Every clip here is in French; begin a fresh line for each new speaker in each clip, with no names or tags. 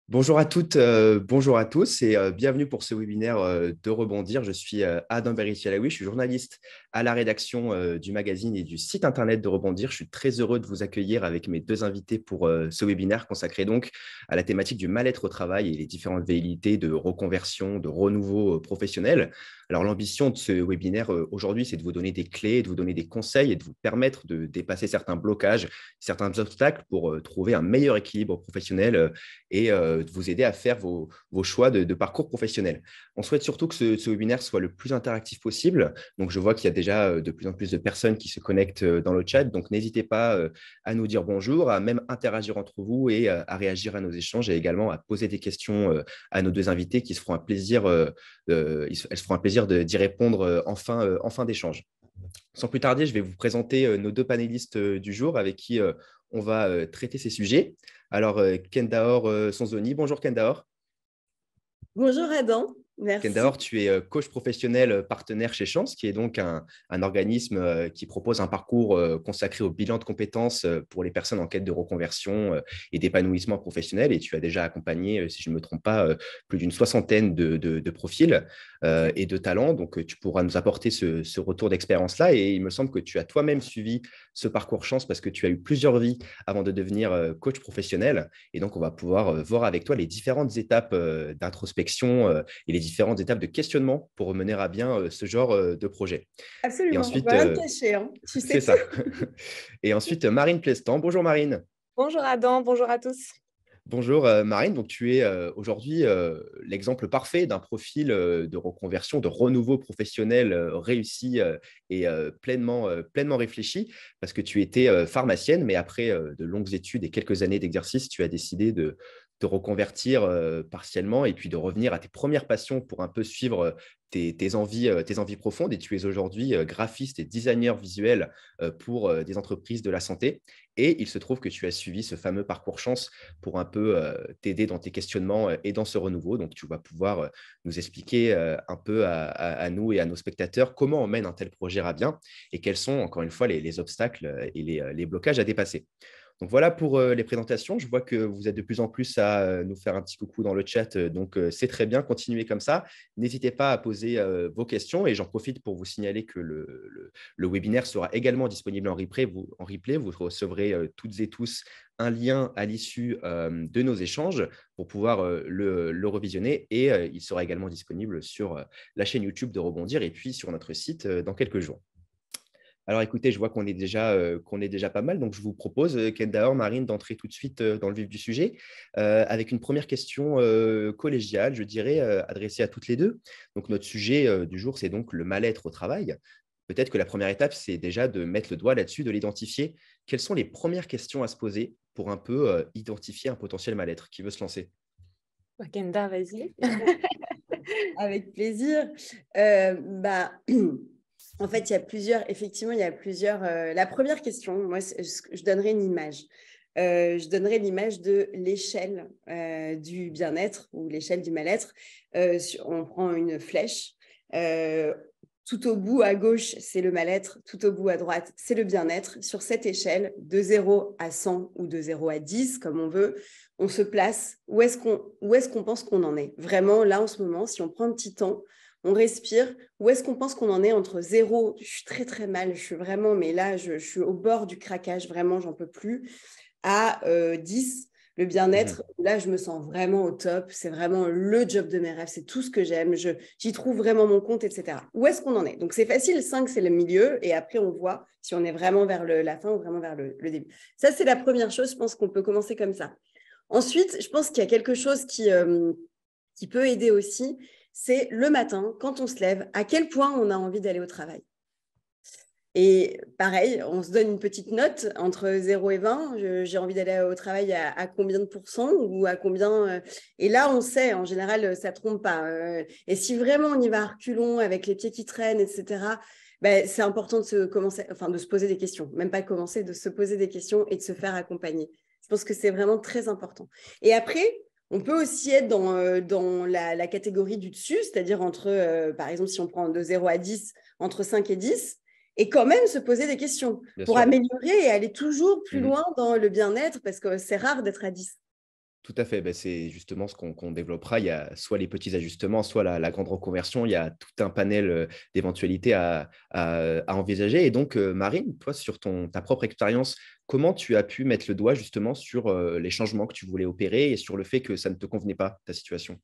Bonjour à toutes, bonjour à tous et bienvenue pour ce webinaire de Rebondir. Je suis Adam Beritialawi, je suis journaliste à la rédaction du magazine et du site internet de Rebondir. Je suis très heureux de vous accueillir avec mes deux invités pour ce webinaire consacré donc à la thématique du mal-être au travail et les différentes velléités de reconversion, de renouveau professionnel. Alors l'ambition de ce webinaire aujourd'hui, c'est de vous donner des clés, de vous donner des conseils et de vous permettre de dépasser certains blocages, certains obstacles pour trouver un meilleur équilibre professionnel et de vous aider à faire vos choix de parcours professionnel. On souhaite surtout que ce webinaire soit le plus interactif possible. Donc, je vois qu'il y a déjà de plus en plus de personnes qui se connectent dans le chat. Donc, n'hésitez pas à nous dire bonjour, à même interagir entre vous et à réagir à nos échanges et également à poser des questions à nos deux invités qui se feront un plaisir, elles se feront un plaisir d'y répondre en fin d'échange. Sans plus tarder, je vais vous présenter nos deux panélistes du jour avec qui on va traiter ces sujets. Alors, Kendaor Sonzoni, bonjour Kendaor.
Bonjour Adam, merci.
Kendaor, tu es coach professionnel partenaire chez Chance, qui est donc un organisme qui propose un parcours consacré au bilan de compétences pour les personnes en quête de reconversion et d'épanouissement professionnel. Et tu as déjà accompagné, si je ne me trompe pas, plus d'une soixantaine de profils et de talents. Donc, tu pourras nous apporter ce retour d'expérience-là. Et il me semble que tu as toi-même suivi ce parcours Chance parce que tu as eu plusieurs vies avant de devenir coach professionnel. Et donc, on va pouvoir voir avec toi les différentes étapes d'introspection et les différentes étapes de questionnement pour mener à bien ce genre de projet. Et
Absolument, on ne peut
ensuite,
rien te cacher, hein. Tu sais
c'est
tout.
ça. Et ensuite, Marine Plestan. Bonjour Marine.
Bonjour Adam, bonjour à tous.
Bonjour Marine, donc tu es aujourd'hui l'exemple parfait d'un profil de reconversion, de renouveau professionnel réussi et pleinement réfléchi, parce que tu étais pharmacienne, mais après de longues études et quelques années d'exercice, tu as décidé de te reconvertir partiellement et puis de revenir à tes premières passions pour un peu suivre tes envies profondes. Et tu es aujourd'hui graphiste et designer visuel pour des entreprises de la santé. Et il se trouve que tu as suivi ce fameux parcours chance pour un peu t'aider dans tes questionnements et dans ce renouveau. Donc, tu vas pouvoir nous expliquer un peu à nous et à nos spectateurs comment on mène un tel projet à bien et quels sont, encore une fois, les obstacles et les blocages à dépasser. Donc voilà pour les présentations. Je vois que vous êtes de plus en plus à nous faire un petit coucou dans le chat. Donc c'est très bien, continuez comme ça. N'hésitez pas à poser vos questions et j'en profite pour vous signaler que le webinaire sera également disponible en replay. Vous recevrez toutes et tous un lien à l'issue de nos échanges pour pouvoir le revisionner et il sera également disponible sur la chaîne YouTube de Rebondir et puis sur notre site dans quelques jours. Alors écoutez, je vois qu'on est déjà pas mal, donc je vous propose, Kendaor, Marine, d'entrer tout de suite dans le vif du sujet avec une première question collégiale, je dirais, adressée à toutes les deux. Donc notre sujet du jour, c'est donc le mal-être au travail. Peut-être que la première étape, c'est déjà de mettre le doigt là-dessus, de l'identifier. Quelles sont les premières questions à se poser pour un peu identifier un potentiel mal-être? Qui veut se lancer?
Kenda, vas-y.
Avec plaisir. En fait, effectivement, il y a plusieurs. La première question, moi, je donnerais une image. Je donnerais l'image de l'échelle du bien-être ou l'échelle du mal-être. On prend une flèche. Tout au bout à gauche, c'est le mal-être. Tout au bout à droite, c'est le bien-être. Sur cette échelle, de 0 à 100 ou de 0 à 10, comme on veut, on se place. Où est-ce qu'on pense qu'on en est? Vraiment, là, en ce moment, si on prend un petit temps, on respire. Où est-ce qu'on pense qu'on en est entre 0, je suis très, très mal, je suis vraiment, mais là, je suis au bord du craquage, vraiment, j'en peux plus, à 10, le bien-être, là, je me sens vraiment au top. C'est vraiment le job de mes rêves. C'est tout ce que j'aime. J'y trouve vraiment mon compte, etc. Où est-ce qu'on en est? Donc, c'est facile. 5, c'est le milieu. Et après, on voit si on est vraiment vers la fin ou vraiment vers le début. Ça, c'est la première chose. Je pense qu'on peut commencer comme ça. Ensuite, je pense qu'il y a quelque chose qui peut aider aussi. C'est le matin, quand on se lève, à quel point on a envie d'aller au travail. Et pareil, on se donne une petite note entre 0 et 20. J'ai envie d'aller au travail à combien de pourcents ou à combien. Et là, on sait, en général, ça ne trompe pas. Et si vraiment on y va à reculons avec les pieds qui traînent, etc., ben, c'est important de se poser des questions. Même pas commencer, de se poser des questions et de se faire accompagner. Je pense que c'est vraiment très important. Et après, on peut aussi être dans la catégorie du dessus, c'est-à-dire par exemple, si on prend de 0 à 10, entre 5 et 10, et quand même se poser des questions
Bien
pour
sûr.
améliorer et aller toujours plus loin dans le bien-être parce que c'est rare d'être à 10.
Tout à fait, c'est justement ce qu'on développera. Il y a soit les petits ajustements, soit la grande reconversion. Il y a tout un panel, d'éventualités à envisager et donc, Marine, toi, sur ta propre expérience, comment tu as pu mettre le doigt justement sur, les changements que tu voulais opérer et sur le fait que ça ne te convenait pas, ta situation?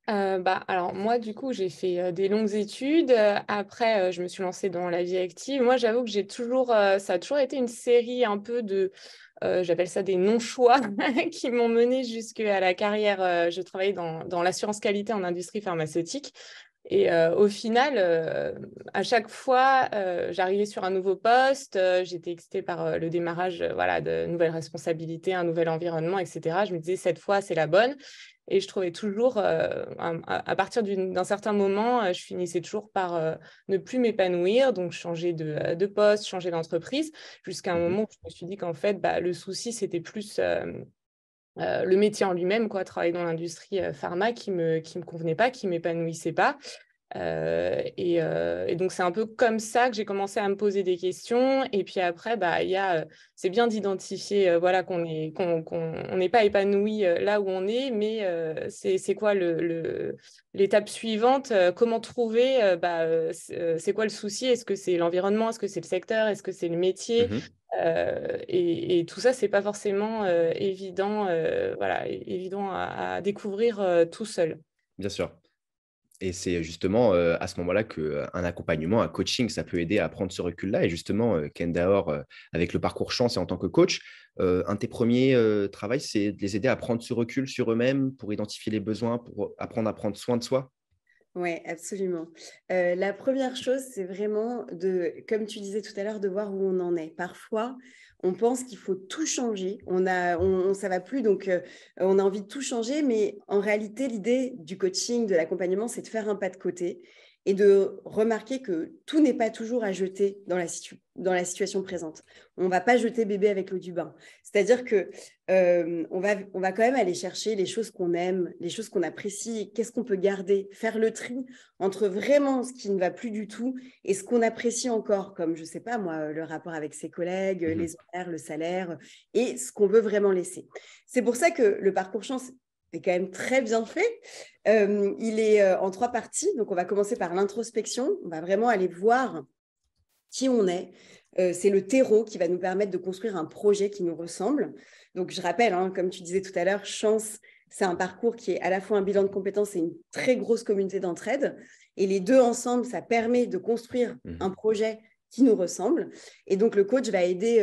Alors moi, du coup, j'ai fait des longues études. Après, je me suis lancée dans la vie active. Moi, j'avoue que ça a toujours été une série un peu de, j'appelle ça des non-choix, qui m'ont menée jusqu'à la carrière. Je travaillais dans l'assurance qualité en industrie pharmaceutique. Et au final, à chaque fois, j'arrivais sur un nouveau poste, j'étais excitée par le démarrage voilà, de nouvelles responsabilités, un nouvel environnement, etc. Je me disais, cette fois, c'est la bonne. Et je trouvais toujours, à partir d'un certain moment, je finissais toujours par ne plus m'épanouir, donc changer de poste, changer d'entreprise, jusqu'à un
Mmh.
moment où je me suis dit qu'en fait, le souci, c'était plus le métier en lui-même, quoi, travailler dans l'industrie pharma qui me convenait pas, qui m'épanouissait pas. Et donc, c'est un peu comme ça que j'ai commencé à me poser des questions. Et puis après, c'est bien d'identifier voilà, qu'on n'est pas épanoui là où on est, mais c'est quoi l'étape suivante? Comment trouver c'est quoi le souci? Est-ce que c'est l'environnement? Est-ce que c'est le secteur? Est-ce que c'est le métier?
Mmh.
Et tout ça, c'est pas forcément évident, voilà, évident à découvrir tout seul.
Bien sûr. Et c'est justement, à ce moment-là qu'un accompagnement, un coaching, ça peut aider à prendre ce recul-là et justement, Kendaor, avec le parcours chance et en tant que coach, un de tes premiers er travails, c'est de les aider à prendre ce recul sur eux-mêmes pour identifier les besoins, pour apprendre à prendre soin de soi?
Oui, absolument. La première chose, c'est vraiment comme tu disais tout à l'heure, de voir où on en est. Parfois, on pense qu'il faut tout changer. Ça va plus, donc on a envie de tout changer, mais en réalité, l'idée du coaching, de l'accompagnement, c'est de faire un pas de côté et de remarquer que tout n'est pas toujours à jeter dans la situation présente. On ne va pas jeter bébé avec l'eau du bain. C'est-à-dire que on va quand même aller chercher les choses qu'on aime, les choses qu'on apprécie, qu'est-ce qu'on peut garder, faire le tri entre vraiment ce qui ne va plus du tout et ce qu'on apprécie encore, comme, je ne sais pas moi, le rapport avec ses collègues,
Mmh.
les horaires, le salaire, et ce qu'on veut vraiment laisser. C'est pour ça que le parcours chance est quand même très bien fait. Il est en 3 parties, donc on va commencer par l'introspection, on va vraiment aller voir qui on est. C'est le terreau qui va nous permettre de construire un projet qui nous ressemble. Donc, je rappelle, hein, comme tu disais tout à l'heure, Chance, c'est un parcours qui est à la fois un bilan de compétences et une très grosse communauté d'entraide. Et les deux ensemble, ça permet de construire
Mmh.
un projet qui nous ressemble. Et donc, le coach va aider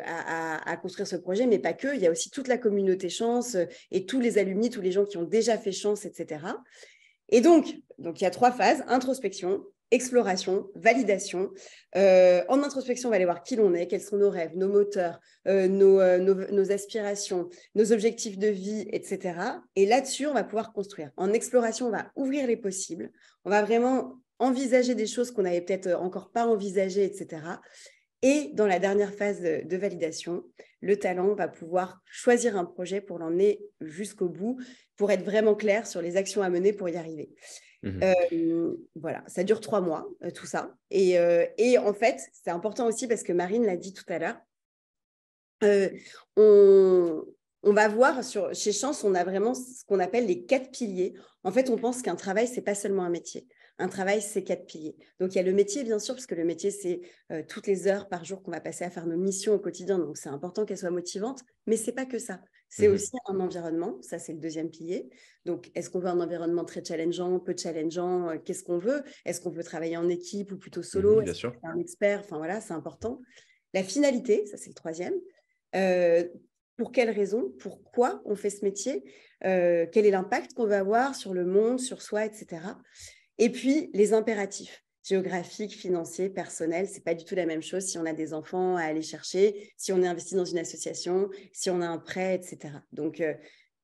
à construire ce projet, mais pas que. Il y a aussi toute la communauté Chance et tous les alumni, tous les gens qui ont déjà fait Chance, etc. Et donc, il y a 3 phases: introspection, exploration, validation. En introspection, on va aller voir qui l'on est, quels sont nos rêves, nos moteurs, nos aspirations, nos objectifs de vie, etc. Et là-dessus, on va pouvoir construire. En exploration, on va ouvrir les possibles. On va vraiment envisager des choses qu'on n'avait peut-être encore pas envisagées, etc. Et dans la dernière phase de validation, le talent va pouvoir choisir un projet pour l'emmener jusqu'au bout, pour être vraiment clair sur les actions à mener pour y arriver.
Mmh.
Voilà, ça dure 3 mois, tout ça. Et en fait, c'est important aussi parce que Marine l'a dit tout à l'heure, on va voir chez Chance, on a vraiment ce qu'on appelle les 4 piliers. En fait, on pense qu'un travail, c'est pas seulement un métier. Un travail, c'est 4 piliers. Donc, il y a le métier, bien sûr, parce que le métier, c'est toutes les heures par jour qu'on va passer à faire nos missions au quotidien. Donc, c'est important qu'elles soient motivantes, mais c'est pas que ça. C'est
Mmh.
aussi un environnement. Ça, c'est le deuxième pilier. Donc, est-ce qu'on veut un environnement très challengeant, peu challengeant? Qu'est-ce qu'on veut? Est-ce qu'on veut travailler en équipe ou plutôt solo?
Mmh. Bien
Est-ce qu'on
sûr.
veut être un expert? Enfin, voilà, c'est important. La finalité, ça, c'est le troisième. Euh, pour quelles raisons, pourquoi on fait ce métier, quel est l'impact qu'on va avoir sur le monde, sur soi, etc. Et puis, les impératifs géographiques, financiers, personnels, ce n'est pas du tout la même chose si on a des enfants à aller chercher, si on est investi dans une association, si on a un prêt, etc. Donc,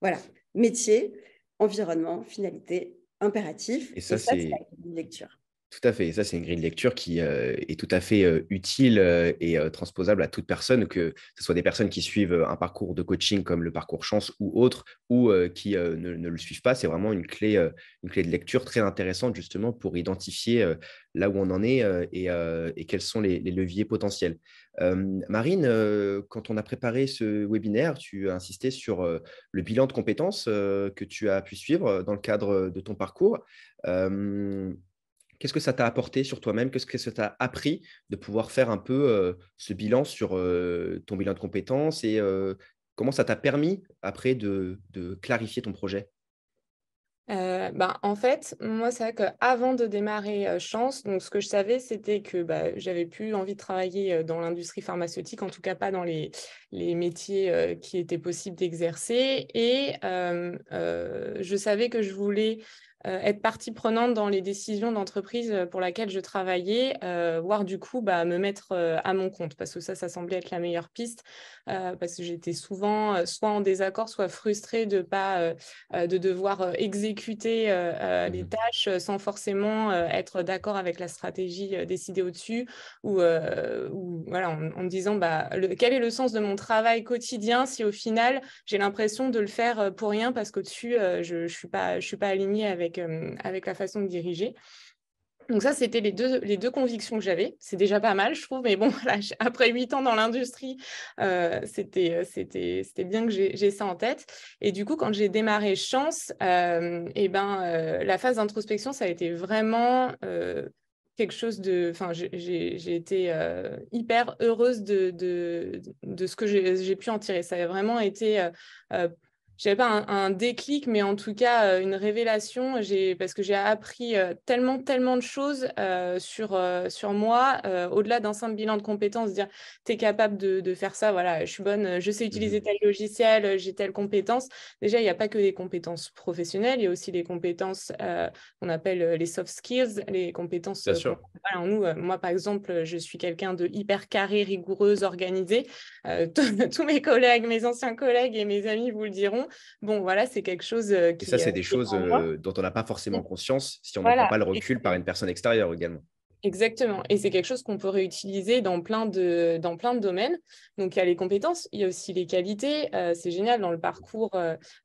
voilà, métier, environnement, finalité, impératif.
Et
Et
ça,
ça, c'est la
c'est
lecture.
Tout à fait. Et ça, c'est une grille de lecture qui est tout à fait utile et transposable à toute personne, que ce soit des personnes qui suivent un parcours de coaching comme le parcours Chance ou autre, ou qui ne le suivent pas. C'est vraiment une clé de lecture très intéressante justement pour identifier là où on en est et quels sont les leviers potentiels. Marine, quand on a préparé ce webinaire, tu as insisté sur le bilan de compétences que tu as pu suivre dans le cadre de ton parcours. Euh, Qu'est-ce que ça t'a apporté sur toi-même? Qu'est-ce que ça t'a appris de pouvoir faire un peu ce bilan sur ton bilan de compétences et comment ça t'a permis après de clarifier ton projet?
En fait, moi, c'est vrai qu'avant de démarrer Chance, donc ce que je savais, c'était que j'avais plus envie de travailler dans l'industrie pharmaceutique, en tout cas pas dans les métiers qui étaient possibles d'exercer. Et je savais que je voulais être partie prenante dans les décisions d'entreprise pour laquelle je travaillais, voire du coup me mettre à mon compte, parce que ça semblait être la meilleure piste, parce que j'étais souvent soit en désaccord, soit frustrée de devoir exécuter les
Mhm.
tâches sans forcément être d'accord avec la stratégie décidée au-dessus, ou voilà, en me disant quel est le sens de mon travail quotidien si au final j'ai l'impression de le faire pour rien parce qu'au-dessus je ne suis pas alignée avec la façon de diriger. Donc ça, c'était les deux convictions que j'avais. C'est déjà pas mal, je trouve. Mais bon, voilà, après 8 ans dans l'industrie, c'était bien que j'ai ça en tête. Et du coup, quand j'ai démarré Chance, la phase d'introspection, ça a été vraiment quelque chose de... Enfin, j'ai été hyper heureuse de ce que j'ai pu en tirer. Ça a vraiment été... je n'avais pas un déclic, mais en tout cas une révélation, parce que j'ai appris tellement de choses sur moi, au-delà d'un simple bilan de compétences, dire tu es capable de faire ça, voilà, je suis bonne, je sais utiliser
Mhm.
tel logiciel, j'ai telle compétence. Déjà, il n'y a pas que des compétences professionnelles, il y a aussi les compétences qu'on appelle les soft skills, les compétences
Bien
qu'on
sûr.
a en nous. Moi, par exemple, je suis quelqu'un de hyper carré, rigoureuse, organisée. Tous mes collègues, mes anciens collègues et mes amis vous le diront. Bon, voilà, c'est quelque chose
Et ça, c'est des
qui est
choses
en moi.
dont on n'a pas forcément conscience si on ne prend
Voilà,
pas le recul par une personne extérieure également.
exactement. Et c'est quelque chose qu'on peut réutiliser dans plein de domaines. Donc, il y a les compétences, il y a aussi les qualités. C'est génial dans le parcours.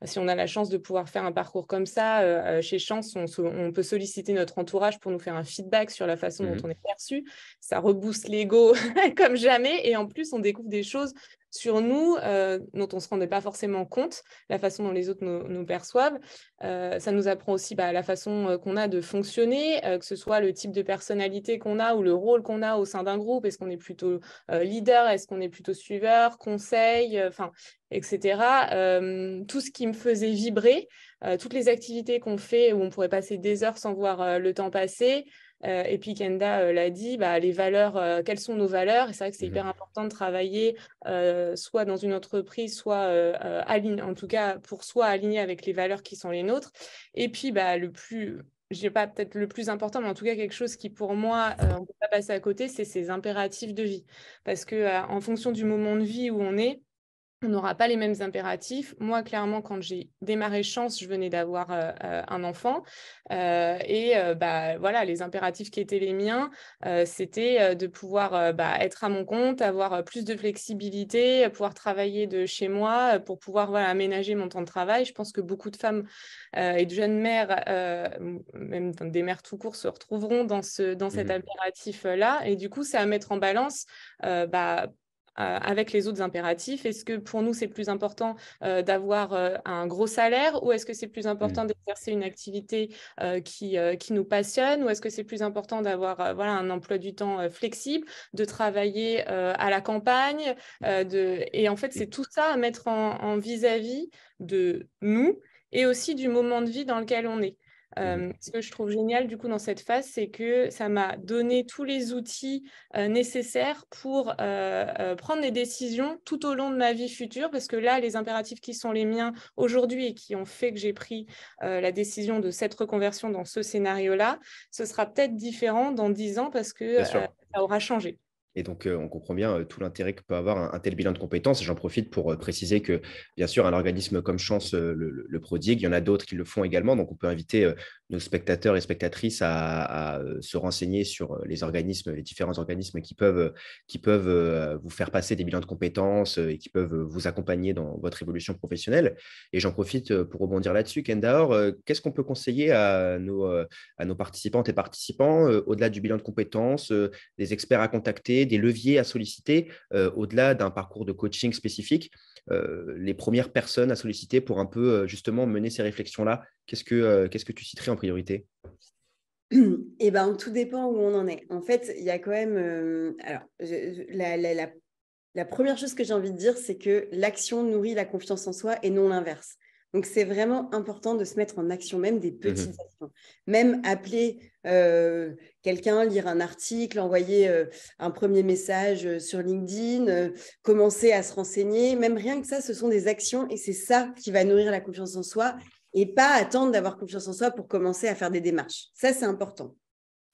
Si on a la chance de pouvoir faire un parcours comme ça, chez Chance, on peut solliciter notre entourage pour nous faire un feedback sur la façon dont on
Mhm.
est perçu. Ça rebooste l'ego comme jamais. Et en plus, on découvre des choses sur nous dont on ne se rendait pas forcément compte, la façon dont les autres nous perçoivent. Ça nous apprend aussi la façon qu'on a de fonctionner, que ce soit le type de personnalité qu'on a ou le rôle qu'on a au sein d'un groupe. Est-ce qu'on est plutôt leader? Est-ce qu'on est plutôt suiveur, conseil, etc. Tout ce qui me faisait vibrer, toutes les activités qu'on fait où on pourrait passer des heures sans voir le temps passer. Et puis Kenda l'a dit, les valeurs, quelles sont nos valeurs? Et c'est vrai que c'est hyper
Mhm.
important de travailler soit dans une entreprise, soit en tout cas pour soi aligné avec les valeurs qui sont les nôtres. Et puis je n'ai pas peut-être le plus important, mais en tout cas quelque chose qui pour moi, on ne peut pas passer à côté, c'est ces impératifs de vie. Parce que en fonction du moment de vie où on n'aura pas les mêmes impératifs. Moi, clairement, quand j'ai démarré Chance, je venais d'avoir un enfant. Voilà, les impératifs qui étaient les miens, c'était de pouvoir être à mon compte, avoir plus de flexibilité, pouvoir travailler de chez moi, pour pouvoir aménager mon temps de travail. Je pense que beaucoup de femmes et de jeunes mères, même des mères tout court, se retrouveront dans cet
Mhm.
impératif-là. Et du coup, c'est à mettre en balance. Avec les autres impératifs. Est-ce que pour nous, c'est plus important d'avoir un gros salaire ou est-ce que c'est plus important
Mhm.
d'exercer une activité qui nous passionne ou est-ce que c'est plus important d'avoir un emploi du temps flexible, de travailler à la campagne Et en fait, c'est tout ça à mettre en vis-à-vis de nous et aussi du moment de vie dans lequel on est.
Mhm.
Ce que je trouve génial du coup dans cette phase, c'est que ça m'a donné tous les outils nécessaires pour prendre des décisions tout au long de ma vie future, parce que là, les impératifs qui sont les miens aujourd'hui et qui ont fait que j'ai pris la décision de cette reconversion dans ce scénario-là, ce sera peut-être différent dans 10 ans parce que
Bien sûr.
ça aura changé.
Et donc, on comprend bien tout l'intérêt que peut avoir un tel bilan de compétences. Et j'en profite pour préciser que, bien sûr, un organisme comme Chance le prodigue. Il y en a d'autres qui le font également. Donc, on peut inviter nos spectateurs et spectatrices à se renseigner sur les différents organismes qui peuvent vous faire passer des bilans de compétences et qui peuvent vous accompagner dans votre évolution professionnelle. Et j'en profite pour rebondir là-dessus. Kendaor, qu'est-ce qu'on peut conseiller à nos participantes et participants au-delà du bilan de compétences, des experts à contacter, des leviers à solliciter, au-delà d'un parcours de coaching spécifique, les premières personnes à solliciter pour un peu justement mener ces réflexions-là? Qu'est-ce que tu citerais en priorité?
Eh ben, tout dépend où on en est. En fait, il y a quand même… la première chose que j'ai envie de dire, c'est que l'action nourrit la confiance en soi et non l'inverse. Donc, c'est vraiment important de se mettre en action, même des petites actions. Même appeler quelqu'un, lire un article, envoyer un premier message sur LinkedIn, commencer à se renseigner. Même rien que ça, ce sont des actions et c'est ça qui va nourrir la confiance en soi et pas attendre d'avoir confiance en soi pour commencer à faire des démarches. Ça, c'est important.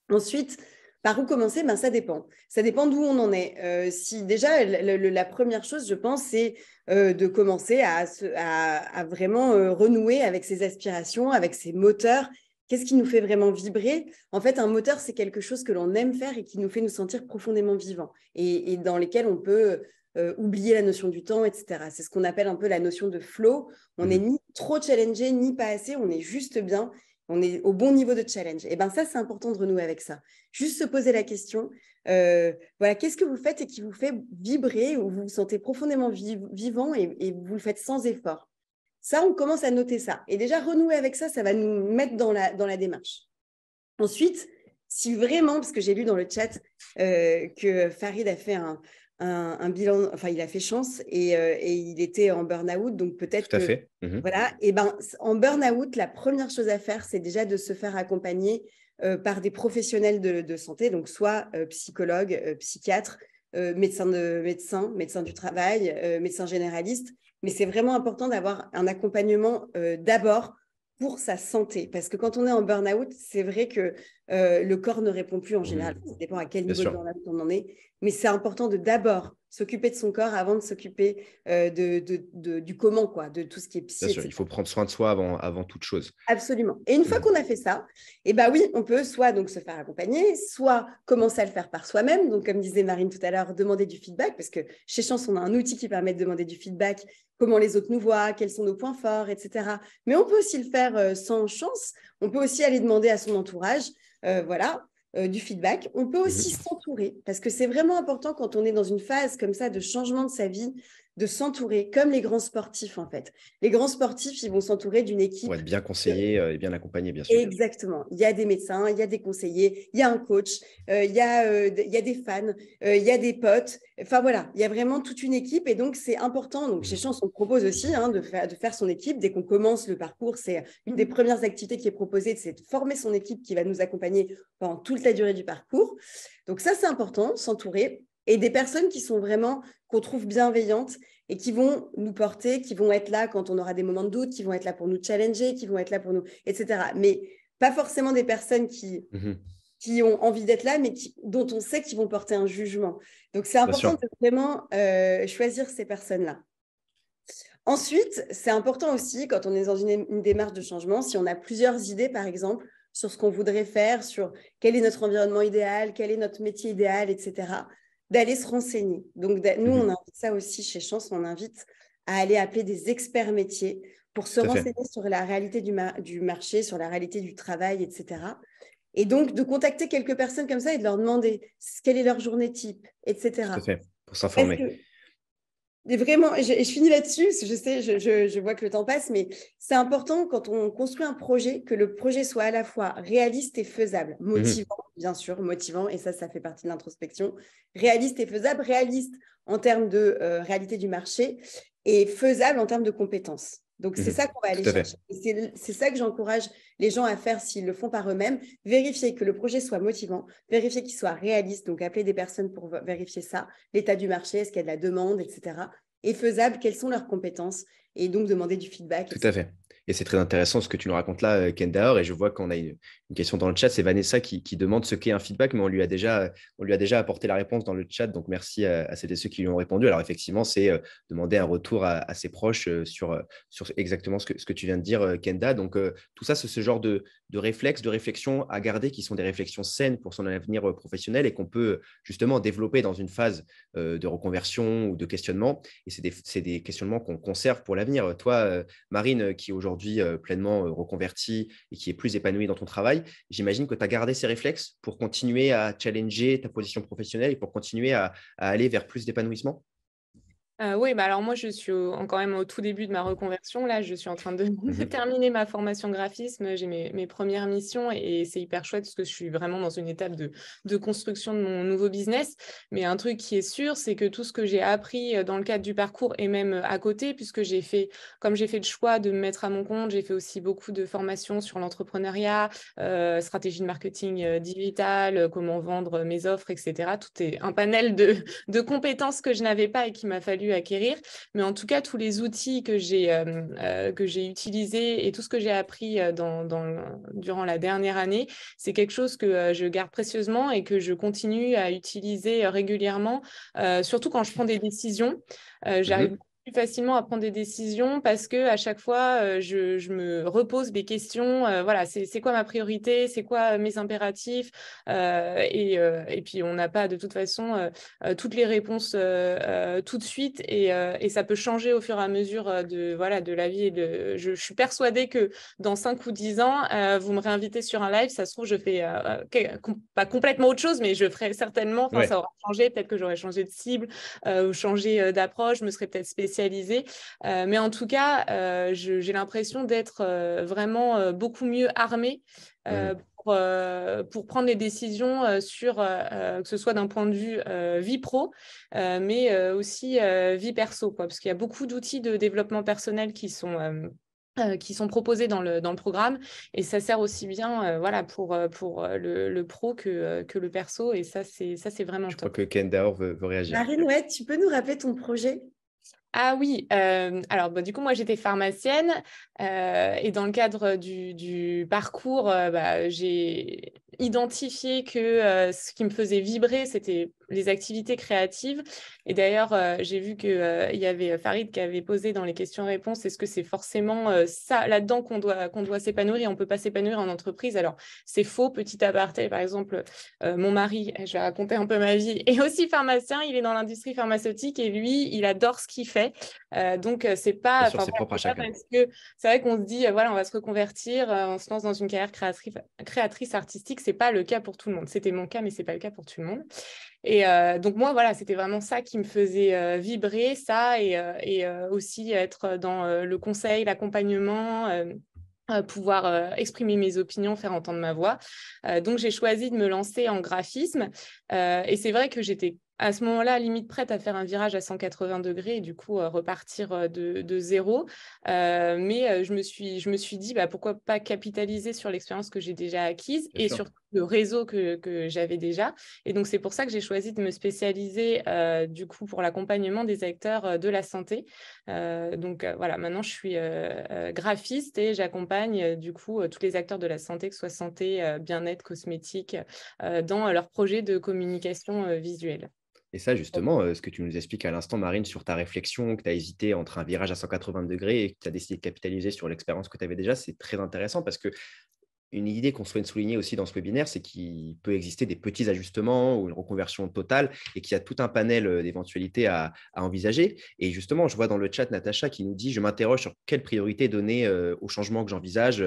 Ensuite, par où commencer? Ça dépend. Ça dépend d'où on en est. Si déjà, la première chose, je pense, c'est de commencer à vraiment renouer avec ses aspirations, avec ses moteurs. Qu'est-ce qui nous fait vraiment vibrer? En fait, un moteur, c'est quelque chose que l'on aime faire et qui nous fait nous sentir profondément vivants et dans lesquels on peut oublier la notion du temps, etc. C'est ce qu'on appelle un peu la notion de flow. On n'est ni trop challengé, ni pas assez, on est juste bien. On est au bon niveau de challenge. Et bien ça, c'est important de renouer avec ça. Juste se poser la question, voilà, qu'est-ce que vous faites et qui vous fait vibrer, ou vous vous sentez profondément vivant et vous le faites sans effort. Ça, on commence à noter ça. Et déjà, renouer avec ça, ça va nous mettre dans la démarche. Ensuite, si vraiment, parce que j'ai lu dans le chat que Farid a fait un bilan, enfin, il a fait Chance et il était en burn-out, donc peut-être
Tout à
que…
fait.
Voilà, et ben en burn-out, la première chose à faire, c'est déjà de se faire accompagner par des professionnels de santé, donc soit psychologue, psychiatre, médecin du travail, médecin généraliste. Mais c'est vraiment important d'avoir un accompagnement d'abord pour sa santé. Parce que quand on est en burn-out, c'est vrai que le corps ne répond plus en général. Ça dépend à quel niveau de burn-out on en est. Mais c'est important de d'abord s'occuper de son corps avant de s'occuper du comment, quoi, de tout ce qui est psy.
Bien sûr, il faut prendre soin de soi avant toute chose.
Absolument. Et une fois qu'on a fait ça, eh ben oui, on peut soit donc se faire accompagner, soit commencer à le faire par soi-même. Donc, comme disait Marine tout à l'heure, demander du feedback, parce que chez Chance, on a un outil qui permet de demander du feedback, comment les autres nous voient, quels sont nos points forts, etc. Mais on peut aussi le faire sans Chance. On peut aussi aller demander à son entourage, du feedback. On peut aussi s'entourer, parce que c'est vraiment important quand on est dans une phase comme ça de changement de sa vie, de s'entourer, comme les grands sportifs en fait. Les grands sportifs, ils vont s'entourer d'une équipe.
Pour être bien conseillé et bien accompagné, bien sûr.
Exactement. Il y a des médecins, il y a des conseillers, il y a un coach, il y a des fans, il y a des potes. Enfin voilà, il y a vraiment toute une équipe et donc c'est important. Donc chez Chance, on propose aussi de faire son équipe. Dès qu'on commence le parcours, c'est une des premières activités qui est proposée, c'est de former son équipe qui va nous accompagner pendant toute la durée du parcours. Donc ça, c'est important, s'entourer. Et des personnes qui sont vraiment, qu'on trouve bienveillantes et qui vont nous porter, qui vont être là quand on aura des moments de doute, qui vont être là pour nous challenger, qui vont être là pour nous, etc. Mais pas forcément des personnes qui ont envie d'être là, mais dont on sait qu'ils vont porter un jugement. Donc, c'est important de vraiment choisir ces personnes-là. Ensuite, c'est important aussi, quand on est dans une démarche de changement, si on a plusieurs idées, par exemple, sur ce qu'on voudrait faire, sur quel est notre environnement idéal, quel est notre métier idéal, etc., d'aller se renseigner. Donc, nous, on invite ça aussi chez Chance, on invite à aller appeler des experts métiers pour se renseigner sur la réalité du marché, sur la réalité du travail, etc. Et donc, de contacter quelques personnes comme ça et de leur demander quelle est leur journée type, etc.
Tout à fait, pour s'informer.
Et vraiment, je finis là-dessus, je sais, je vois que le temps passe, mais c'est important quand on construit un projet, que le projet soit à la fois réaliste et faisable, motivant, bien sûr, motivant, et ça fait partie de l'introspection, réaliste et faisable, réaliste en termes de réalité du marché et faisable en termes de compétences. Donc, c'est ça qu'on va aller chercher. C'est ça que j'encourage les gens à faire s'ils le font par eux-mêmes. Vérifier que le projet soit motivant, vérifier qu'il soit réaliste, donc appeler des personnes pour vérifier ça, l'état du marché, est-ce qu'il y a de la demande, etc. Et faisable, quelles sont leurs compétences et donc demander du feedback,
Tout à
etc.
fait. Et c'est très intéressant ce que tu nous racontes là, Kendahor. Et je vois qu'on a une question dans le chat. C'est Vanessa qui demande ce qu'est un feedback, mais on lui a déjà apporté la réponse dans le chat. Donc, merci à celles et ceux qui lui ont répondu. Alors, effectivement, c'est demander un retour à ses proches sur exactement ce que tu viens de dire, Kenda. Donc, tout ça, c'est ce genre de réflexes, de réflexions à garder qui sont des réflexions saines pour son avenir professionnel et qu'on peut justement développer dans une phase de reconversion ou de questionnement. Et c'est des questionnements qu'on conserve pour l'avenir. Toi, Marine, qui est aujourd'hui pleinement reconvertie et qui est plus épanouie dans ton travail, j'imagine que tu as gardé ces réflexes pour continuer à challenger ta position professionnelle et pour continuer à aller vers plus d'épanouissement.
Oui, bah alors moi, je suis quand même au tout début de ma reconversion. Là, je suis en train de terminer ma formation graphisme. J'ai mes premières missions et c'est hyper chouette parce que je suis vraiment dans une étape de construction de mon nouveau business. Mais un truc qui est sûr, c'est que tout ce que j'ai appris dans le cadre du parcours et même à côté, puisque comme j'ai fait le choix de me mettre à mon compte, j'ai fait aussi beaucoup de formations sur l'entrepreneuriat, stratégie de marketing digital, comment vendre mes offres, etc. Tout est un panel de compétences que je n'avais pas et qu'il m'a fallu acquérir. Mais en tout cas, tous les outils que j'ai utilisés et tout ce que j'ai appris durant la dernière année, c'est quelque chose que je garde précieusement et que je continue à utiliser régulièrement, surtout quand je prends des décisions. J'arrive plus facilement à prendre des décisions parce que à chaque fois, je me repose des questions. Voilà, c'est quoi ma priorité? C'est quoi mes impératifs? Et puis, on n'a pas de toute façon toutes les réponses tout de suite et ça peut changer au fur et à mesure de la vie. Je suis persuadée que dans 5 ou 10 ans, vous me réinvitez sur un live, ça se trouve, je fais pas complètement autre chose, mais je ferai certainement, enfin, ça aura changé, peut-être que j'aurais changé de cible ou changé d'approche, je me serais peut-être spécialisée. Mais en tout cas, j'ai l'impression d'être vraiment beaucoup mieux armée pour prendre des décisions que ce soit d'un point de vue vie pro, mais aussi vie perso, quoi, parce qu'il y a beaucoup d'outils de développement personnel qui sont proposés dans le programme et ça sert aussi bien voilà, pour le pro que le perso et ça, c'est vraiment
Je
top.
crois que Kendahor veut réagir.
Marine, ouais, tu peux nous rappeler ton projet?
Ah oui, alors du coup, moi j'étais pharmacienne et dans le cadre du parcours, j'ai identifié que ce qui me faisait vibrer, c'était les activités créatives. Et d'ailleurs, j'ai vu qu'il y avait Farid qui avait posé dans les questions-réponses, est-ce que c'est forcément ça là-dedans qu'on doit s'épanouir et on ne peut pas s'épanouir en entreprise? Alors, c'est faux, petit aparté, par exemple, mon mari, je vais raconter un peu ma vie, est aussi pharmacien, il est dans l'industrie pharmaceutique et lui, il adore ce qu'il fait. Donc, c'est pas,
Bien sûr, c'est propre à chacun.
parce que c'est vrai qu'on se dit, voilà, on va se reconvertir, on se lance dans une carrière créatrice artistique. C'est pas le cas pour tout le monde. C'était mon cas, mais c'est pas le cas pour tout le monde. Et donc, moi, voilà, c'était vraiment ça qui me faisait vibrer, ça, et aussi être dans le conseil, l'accompagnement. Pouvoir exprimer mes opinions, faire entendre ma voix. Donc, j'ai choisi de me lancer en graphisme. Et c'est vrai que j'étais à ce moment-là, limite prête à faire un virage à 180 degrés et du coup repartir de zéro. Mais je me suis dit, pourquoi pas capitaliser sur l'expérience que j'ai déjà acquise
Bien
et
sûr.
sur le réseau que j'avais déjà. Et donc, c'est pour ça que j'ai choisi de me spécialiser du coup pour l'accompagnement des acteurs de la santé. Donc, voilà, maintenant, je suis graphiste et j'accompagne du coup tous les acteurs de la santé, que ce soit santé, bien-être, cosmétique, dans leurs projets de communication visuelle.
Et ça, justement, ce que tu nous expliques à l'instant, Marine, sur ta réflexion, que tu as hésité entre un virage à 180 degrés et que tu as décidé de capitaliser sur l'expérience que tu avais déjà, c'est très intéressant parce que une idée qu'on souhaite souligner aussi dans ce webinaire, c'est qu'il peut exister des petits ajustements ou une reconversion totale et qu'il y a tout un panel d'éventualités à envisager. Et justement, je vois dans le chat Natacha qui nous dit « Je m'interroge sur quelle priorité donner aux changements que j'envisage,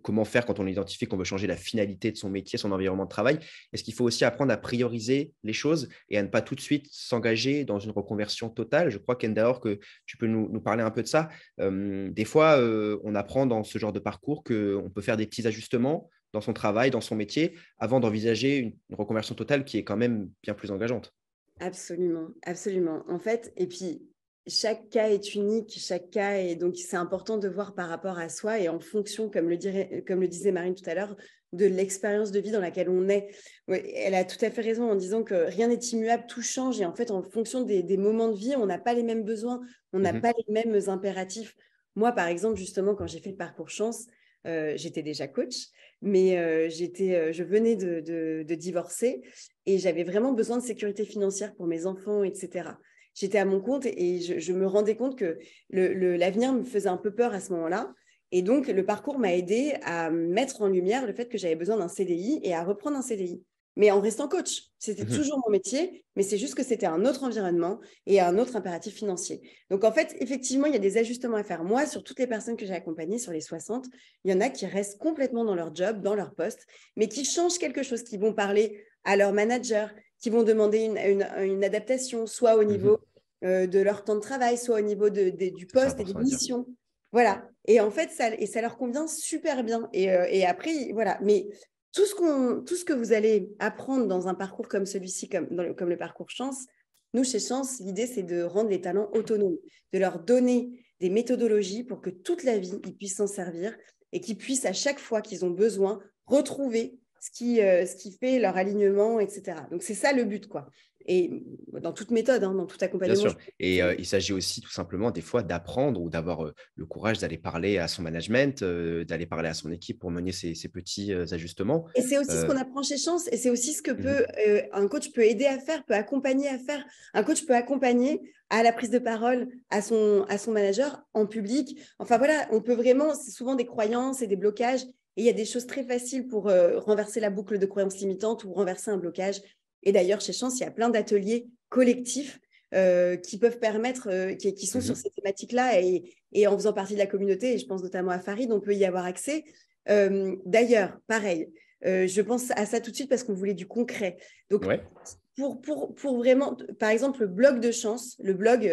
comment faire quand on identifie qu'on veut changer la finalité de son métier, son environnement de travail. Est-ce qu'il faut aussi apprendre à prioriser les choses et à ne pas tout de suite s'engager dans une reconversion totale ?» Je crois, Kendahor, que tu peux nous parler un peu de ça. Des fois, on apprend dans ce genre de parcours qu'on peut faire des petits ajustements dans son travail, dans son métier, avant d'envisager une reconversion totale qui est quand même bien plus engageante.
Absolument, absolument. En fait, et puis chaque cas est unique, chaque cas est donc c'est important de voir par rapport à soi et en fonction, comme le disait Marine tout à l'heure, de l'expérience de vie dans laquelle on est. Ouais, elle a tout à fait raison en disant que rien n'est immuable, tout change. Et en fait, en fonction des moments de vie, on n'a pas les mêmes besoins, on n'a pas les mêmes impératifs. Moi, par exemple, justement, quand j'ai fait le parcours chance, j'étais déjà coach, mais je venais de divorcer et j'avais vraiment besoin de sécurité financière pour mes enfants, etc. J'étais à mon compte et je me rendais compte que l'avenir me faisait un peu peur à ce moment-là. Et donc, le parcours m'a aidé à mettre en lumière le fait que j'avais besoin d'un CDI et à reprendre un CDI. Mais en restant coach, c'était toujours mon métier, mais c'est juste que c'était un autre environnement et un autre impératif financier. Donc, en fait, effectivement, il y a des ajustements à faire. Moi, sur toutes les personnes que j'ai accompagnées, sur les 60, il y en a qui restent complètement dans leur job, dans leur poste, mais qui changent quelque chose, qui vont parler à leur manager, qui vont demander une adaptation, soit au niveau de leur temps de travail, soit au niveau du poste et des missions. Voilà. Et en fait, ça leur convient super bien. Et après, voilà. Mais tout ce que vous allez apprendre dans un parcours comme celui-ci, comme le parcours Chance, nous, chez Chance, l'idée, c'est de rendre les talents autonomes, de leur donner des méthodologies pour que toute la vie, ils puissent s'en servir et qu'ils puissent, à chaque fois qu'ils ont besoin, retrouver ce qui fait leur alignement, etc. Donc, c'est ça le but, quoi. Et dans toute méthode, hein, dans tout accompagnement.
Bien sûr. Et il s'agit aussi tout simplement des fois d'apprendre ou d'avoir le courage d'aller parler à son management, d'aller parler à son équipe pour mener ces petits ajustements.
Et c'est aussi ce qu'on apprend chez Chance et c'est aussi ce que un coach peut aider à faire, peut accompagner à faire. Un coach peut accompagner à la prise de parole à son manager en public. Enfin voilà, on peut vraiment, c'est souvent des croyances et des blocages. Et il y a des choses très faciles pour renverser la boucle de croyances limitantes ou renverser un blocage. Et d'ailleurs, chez Chance, il y a plein d'ateliers collectifs qui peuvent permettre, qui sont sur ces thématiques-là et en faisant partie de la communauté, et je pense notamment à Farid, on peut y avoir accès. D'ailleurs, pareil, je pense à ça tout de suite parce qu'on voulait du concret. Donc, pour vraiment, par exemple, le blog de Chance, le blog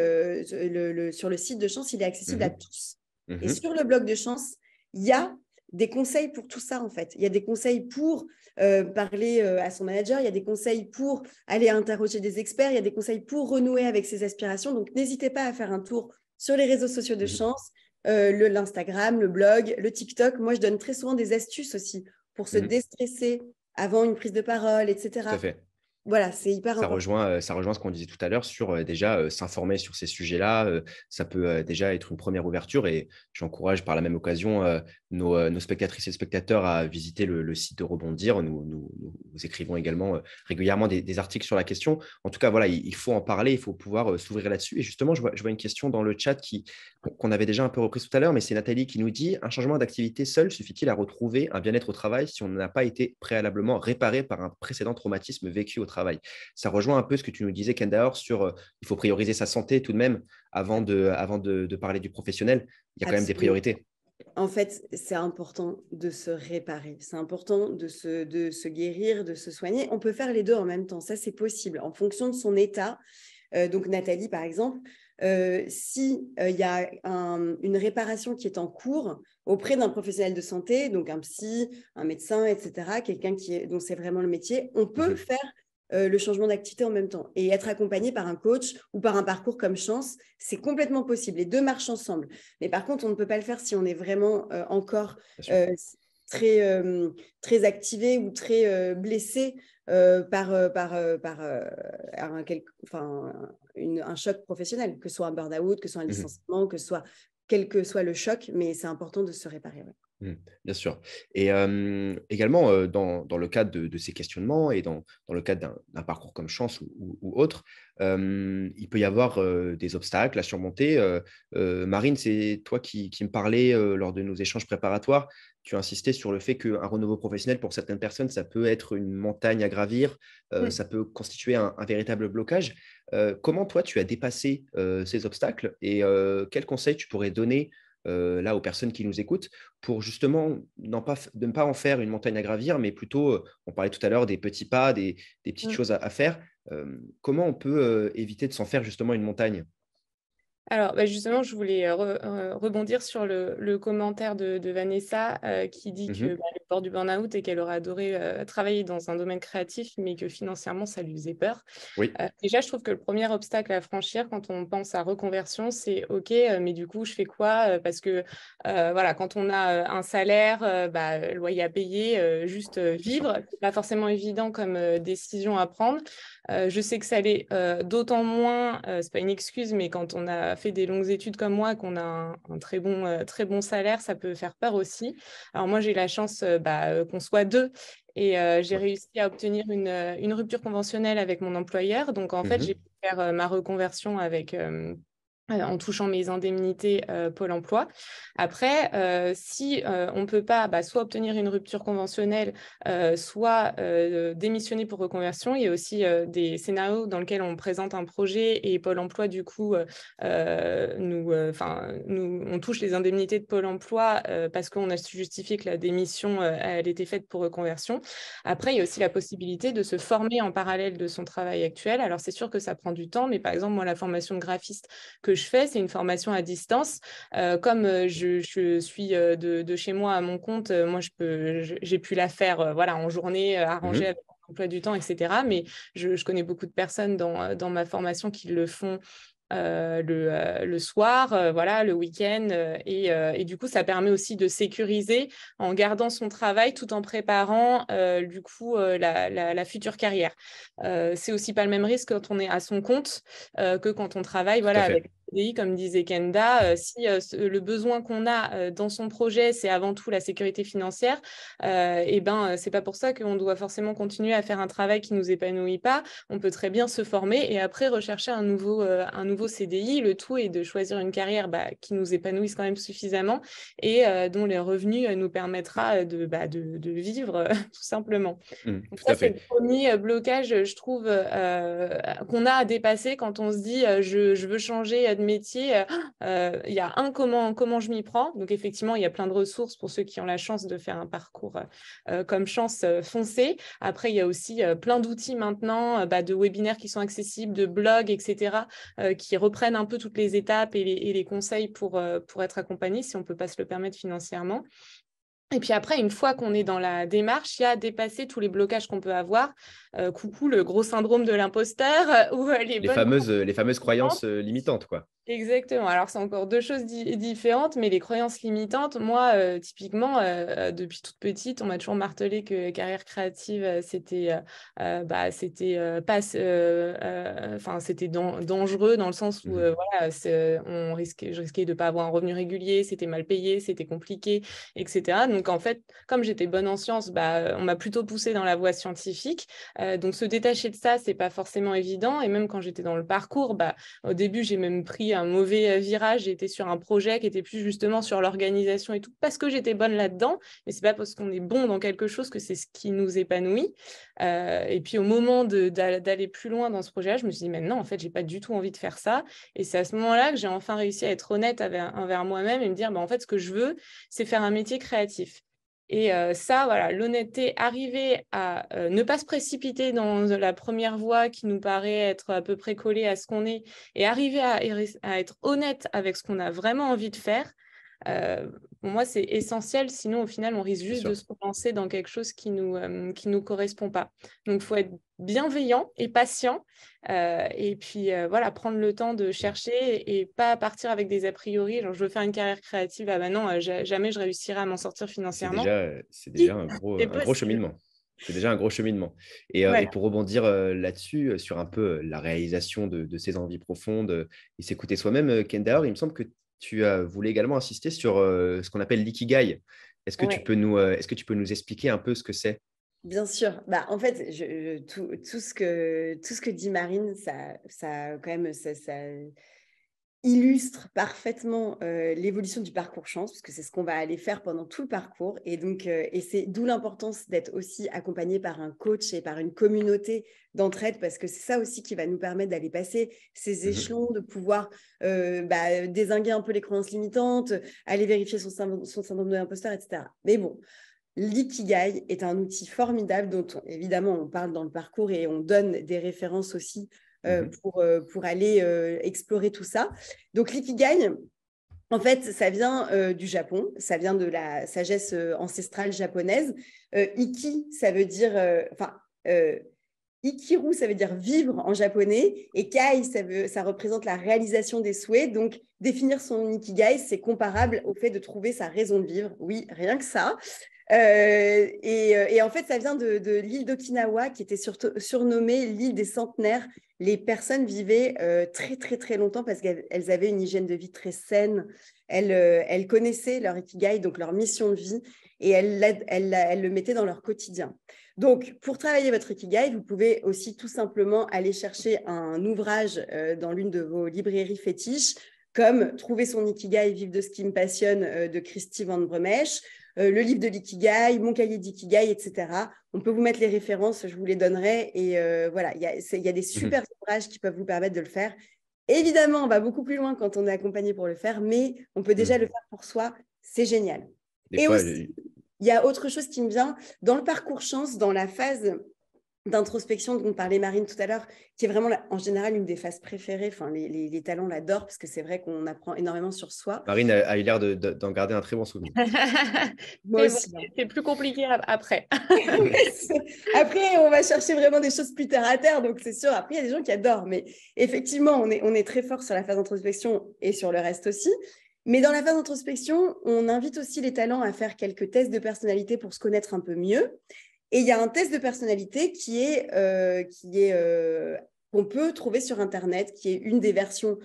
sur le site de Chance, il est accessible à tous. Et sur le blog de Chance, il y a des conseils pour tout ça, en fait. Il y a des conseils pour parler à son manager, il y a des conseils pour aller interroger des experts, il y a des conseils pour renouer avec ses aspirations. Donc, n'hésitez pas à faire un tour sur les réseaux sociaux de Chance, l'Instagram, le blog, le TikTok. Moi, je donne très souvent des astuces aussi pour se déstresser avant une prise de parole, etc.
Tout à fait.
Voilà, c'est hyper important.
Ça rejoint ce qu'on disait tout à l'heure sur déjà s'informer sur ces sujets-là. Ça peut déjà être une première ouverture et j'encourage par la même occasion nos spectatrices et spectateurs à visiter le site de Rebondir. Nous écrivons également régulièrement des articles sur la question. En tout cas, voilà, il faut en parler, il faut pouvoir s'ouvrir là-dessus. Et justement, je vois une question dans le chat qu'on avait déjà un peu reprise tout à l'heure, mais c'est Nathalie qui nous dit: un changement d'activité seul suffit-il à retrouver un bien-être au travail si on n'a pas été préalablement réparé par un précédent traumatisme vécu au travail? Ça rejoint un peu ce que tu nous disais, Kandahar, sur il faut prioriser sa santé tout de même avant de parler du professionnel. Il y a quand même des priorités.
En fait, c'est important de se réparer. C'est important de se guérir, de se soigner. On peut faire les deux en même temps. Ça, c'est possible en fonction de son état. Donc, Nathalie, par exemple, s'il y a une réparation qui est en cours auprès d'un professionnel de santé, donc un psy, un médecin, etc., quelqu'un dont c'est vraiment le métier, on peut faire le changement d'activité en même temps. Et être accompagné par un coach ou par un parcours comme Chance, c'est complètement possible. Les deux marchent ensemble. Mais par contre, on ne peut pas le faire si on est vraiment encore très activé ou très blessé par un choc professionnel, que ce soit un burn-out, que ce soit un licenciement, quel que soit le choc, mais c'est important de se réparer. Ouais.
Bien sûr. Et également, dans le cadre de ces questionnements et dans le cadre d'un parcours comme Chance ou autre, il peut y avoir des obstacles à surmonter. Marine, c'est toi qui me parlais lors de nos échanges préparatoires. Tu as insisté sur le fait qu'un renouveau professionnel, pour certaines personnes, ça peut être une montagne à gravir, ça peut constituer un véritable blocage. Comment toi, tu as dépassé ces obstacles et quels conseils tu pourrais donner là aux personnes qui nous écoutent pour justement de ne pas en faire une montagne à gravir, mais plutôt, on parlait tout à l'heure des petits pas, des petites choses à faire. Comment on peut éviter de s'en faire justement une montagne?
Alors, justement, je voulais rebondir sur le commentaire de Vanessa qui dit que le bord du burn-out et qu'elle aurait adoré travailler dans un domaine créatif, mais que financièrement, ça lui faisait peur.
Oui.
Déjà, je trouve que le premier obstacle à franchir quand on pense à reconversion, c'est OK, mais du coup, je fais quoi? Parce que voilà, quand on a un salaire, loyer à payer, juste vivre, c'est pas forcément évident comme décision à prendre. Je sais que ça l'est d'autant moins, c'est pas une excuse, mais quand on a fait des longues études comme moi, qu'on a un très bon salaire, ça peut faire peur aussi. Alors moi, j'ai la chance qu'on soit deux. Et j'ai
Ouais.
réussi à obtenir une rupture conventionnelle avec mon employeur. Donc, en fait, j'ai pu faire ma reconversion en touchant mes indemnités Pôle emploi. Après, si on ne peut pas soit obtenir une rupture conventionnelle, soit démissionner pour reconversion, il y a aussi des scénarios dans lesquels on présente un projet et Pôle emploi, du coup, on touche les indemnités de Pôle emploi parce qu'on a su justifier que la démission, elle était faite pour reconversion. Après, il y a aussi la possibilité de se former en parallèle de son travail actuel. Alors, c'est sûr que ça prend du temps, mais par exemple, moi, la formation de graphiste que je fais, c'est une formation à distance. Comme je suis de chez moi à mon compte, moi, j'ai pu la faire en journée, arrangée avec mon emploi du temps, etc. Mais je connais beaucoup de personnes dans ma formation qui le font le soir, le week-end. Et du coup, ça permet aussi de sécuriser en gardant son travail tout en préparant la future carrière. C'est aussi pas le même risque quand on est à son compte que quand on travaille
Tout à
avec
fait.
CDI, comme disait Kenda. Si le besoin qu'on a dans son projet, c'est avant tout la sécurité financière, c'est pas pour ça qu'on doit forcément continuer à faire un travail qui nous épanouit pas. On peut très bien se former et après rechercher un nouveau CDI. Le tout est de choisir une carrière qui nous épanouisse quand même suffisamment et dont les revenus nous permettra de vivre tout simplement. Donc
Tout
ça,
à
c'est
fait.
le premier blocage, je trouve, qu'on a à dépasser quand on se dit je veux changer de métier. Il y a comment je m'y prends. Donc effectivement, il y a plein de ressources pour ceux qui ont la chance de faire un parcours comme chance foncé. Après, il y a aussi plein d'outils maintenant, de webinaires qui sont accessibles, de blogs, etc., qui reprennent un peu toutes les étapes et les conseils pour être accompagné si on ne peut pas se le permettre financièrement. Et puis après, une fois qu'on est dans la démarche, il y a dépasser tous les blocages qu'on peut avoir. Coucou, le gros syndrome de l'imposteur ou les bonnes
Les fameuses croyances limitantes, quoi.
Exactement. Alors, c'est encore deux choses différentes, mais les croyances limitantes, moi, typiquement, depuis toute petite, on m'a toujours martelé que carrière créative, c'était dangereux dans le sens où je risquais de ne pas avoir un revenu régulier, c'était mal payé, c'était compliqué, etc. Donc, en fait, comme j'étais bonne en sciences, on m'a plutôt poussée dans la voie scientifique. Donc, se détacher de ça, c'est pas forcément évident. Et même quand j'étais dans le parcours, au début, j'ai même pris un mauvais virage. J'étais sur un projet qui était plus justement sur l'organisation et tout, parce que j'étais bonne là-dedans. Mais c'est pas parce qu'on est bon dans quelque chose que c'est ce qui nous épanouit. Et puis au moment d'aller plus loin dans ce projet-là, je me suis dit, mais non, en fait, j'ai pas du tout envie de faire ça. Et c'est à ce moment-là que j'ai enfin réussi à être honnête envers moi-même et me dire, en fait, ce que je veux, c'est faire un métier créatif. Et ça, voilà, l'honnêteté, arriver à ne pas se précipiter dans la première voie qui nous paraît être à peu près collée à ce qu'on est et arriver à être honnête avec ce qu'on a vraiment envie de faire, pour moi, c'est essentiel. Sinon, au final, on risque
Bien
juste de
sûr.
se lancer dans quelque chose qui nous correspond pas. Donc, il faut être bienveillant et patient et puis prendre le temps de chercher et pas partir avec des a priori. Genre, je veux faire une carrière créative, non, jamais je réussirai à m'en sortir financièrement.
C'est déjà
Si, c'est
un gros
possible.
cheminement. C'est déjà un gros cheminement. Et
Voilà.
pour rebondir là-dessus, sur un peu la réalisation de ses envies profondes et s'écouter soi-même, Kenda, il me semble que tu voulais également insister sur ce qu'on appelle l'ikigai.
Ouais.
Est-ce que tu peux nous expliquer un peu ce que c'est?
Bien sûr. En fait, tout ce que dit Marine, ça quand même, ça illustre parfaitement l'évolution du parcours chance, parce que c'est ce qu'on va aller faire pendant tout le parcours. Et donc, et c'est d'où l'importance d'être aussi accompagné par un coach et par une communauté d'entraide, parce que c'est ça aussi qui va nous permettre d'aller passer ces échelons, de pouvoir dézinguer un peu les croyances limitantes, aller vérifier son syndrome de l'imposteur, etc. Mais bon, l'ikigai est un outil formidable dont évidemment on parle dans le parcours et on donne des références aussi pour aller explorer tout ça. Donc l'ikigai, En fait, ça vient du Japon, ça vient de la sagesse ancestrale japonaise. Iki, ça veut dire, Ikiru, ça veut dire vivre en japonais, et Kai, ça représente la réalisation des souhaits. Donc, définir son Ikigai, c'est comparable au fait de trouver sa raison de vivre. Oui, rien que ça. Et en fait, ça vient de l'île d'Okinawa, qui était surnommée l'île des centenaires. Les personnes vivaient très, très, très longtemps parce qu'elles avaient une hygiène de vie très saine. Elles connaissaient leur Ikigai, donc leur mission de vie, et elles le mettaient dans leur quotidien. Donc, pour travailler votre Ikigai, vous pouvez aussi tout simplement aller chercher un ouvrage dans l'une de vos librairies fétiches, comme Trouver son Ikigai, vivre de ce qui me passionne de Christy Van Bremech, le livre de l'Ikigai, mon cahier d'Ikigai, etc. On peut vous mettre les références, je vous les donnerai. Et voilà, il y a des super ouvrages qui peuvent vous permettre de le faire. Évidemment, on va beaucoup plus loin quand on est accompagné pour le faire, mais on peut déjà le faire pour soi. C'est génial. Et aussi, il y a autre chose qui me vient dans le parcours chance, dans la phase d'introspection dont parlait Marine tout à l'heure, qui est vraiment en général une des phases préférées. Enfin, les talents l'adorent parce que c'est vrai qu'on apprend énormément sur soi.
Marine a eu l'air d'en garder un très bon souvenir.
Moi aussi.
Bon, c'est plus compliqué après.
Après, on va chercher vraiment des choses plus terre à terre, donc c'est sûr. Après, il y a des gens qui adorent, mais effectivement, on est très fort sur la phase d'introspection et sur le reste aussi. Mais dans la phase d'introspection, on invite aussi les talents à faire quelques tests de personnalité pour se connaître un peu mieux. Et il y a un test de personnalité qu'on peut trouver sur Internet, qui est une des versions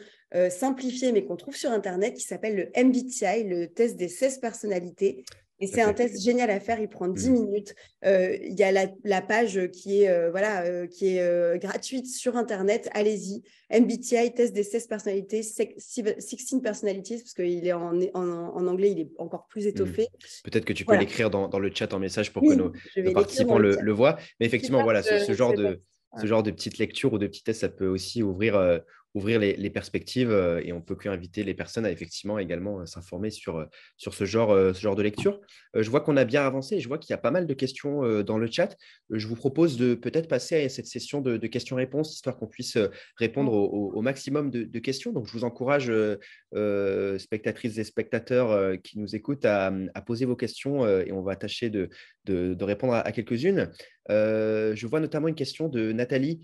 simplifiées, mais qu'on trouve sur Internet, qui s'appelle le MBTI, le test des 16 personnalités. Et c'est un test génial à faire, il prend 10 minutes. Il y a la page qui est gratuite sur Internet, allez-y. MBTI, test des 16 personnalités, 16 personalities, parce qu'il est en anglais, il est encore plus étoffé.
Peut-être que tu peux l'écrire dans le chat en message pour que nos participants le voient. Mais effectivement, voilà, ce genre de petite lecture ou de petit test, ça peut aussi ouvrir les perspectives et on peut inviter les personnes à effectivement également s'informer sur ce genre de lecture. Je vois qu'on a bien avancé, je vois qu'il y a pas mal de questions dans le chat. Je vous propose de peut-être passer à cette session de questions-réponses, histoire qu'on puisse répondre au maximum de questions. Donc, je vous encourage, spectatrices et spectateurs qui nous écoutent, à poser vos questions et on va tâcher de répondre à quelques-unes. Je vois notamment une question de Nathalie